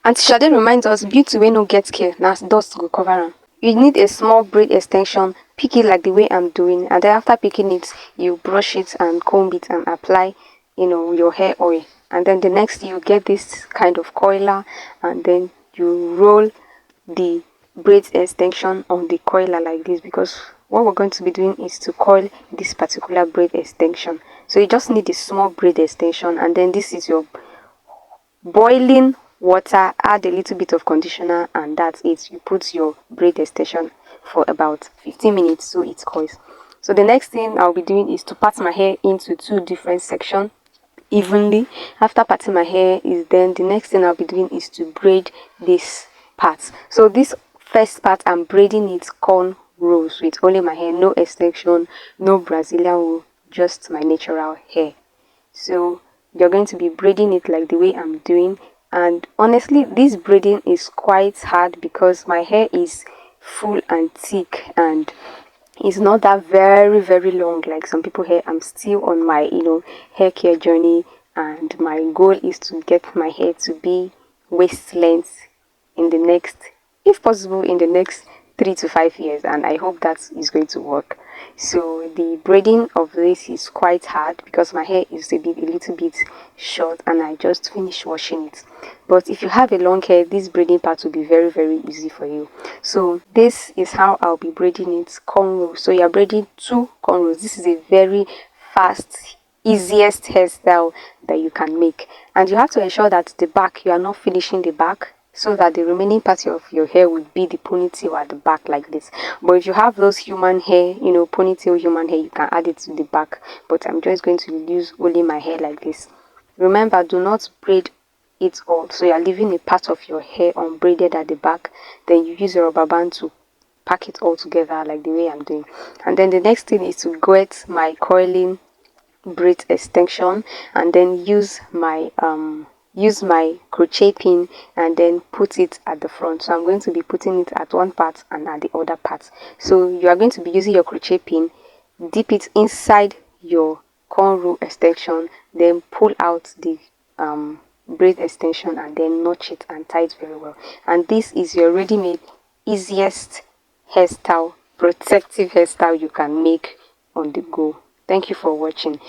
Auntie Shade reminds us beauty wey no get care na dust go cover am. You need a small braid extension, pick it like the way I'm doing, and then after picking it, you brush it and comb it and apply, your hair oil. And then the next you get this kind of coiler, and then you roll the braid extension on the coiler like this, because what we're going to be doing is to coil this particular braid extension. So you just need a small braid extension, and then this is your boiling water, add a little bit of conditioner, and that's it. You put your braid extension for about 15 minutes so it coils. So the next thing I'll be doing is to part my hair into two different sections evenly. After parting my hair, is then the next thing I'll be doing is to braid this part. So this first part, I'm braiding it cornrows with only my hair, no extension, no Brazilian wool, just my natural hair. So you're going to be braiding it like the way I'm doing. And honestly, this braiding is quite hard because my hair is full and thick, and it's not that very long like some people hair. I'm still on my hair care journey, and my goal is to get my hair to be waist length in the next, if possible, in the next 3 to 5 years, and I hope that is going to work. So the braiding of this is quite hard because my hair is a little bit short, and I just finished washing it. But if you have a long hair, this braiding part will be very easy for you. So this is how I'll be braiding it cornrows. So you're braiding 2 cornrows. This is a very fast, easiest hairstyle that you can make, and you have to ensure that the back, you are not finishing the back, so that the remaining part of your hair would be the ponytail at the back like this. But if you have those human hair, ponytail human hair, you can add it to the back, but I'm just going to use only my hair like this. Remember, do not braid it all, so you're leaving a part of your hair unbraided at the back, then you use a rubber band to pack it all together like the way I'm doing. And then the next thing is to get my coiling braid extension, and then use my crochet pin and then put it at the front. So I'm going to be putting it at one part and at the other part. So you are going to be using your crochet pin, dip it inside your cornrow extension, then pull out the braid extension, and then notch it and tie it very well. And this is your ready-made easiest hairstyle, protective hairstyle you can make on the go. Thank you for watching.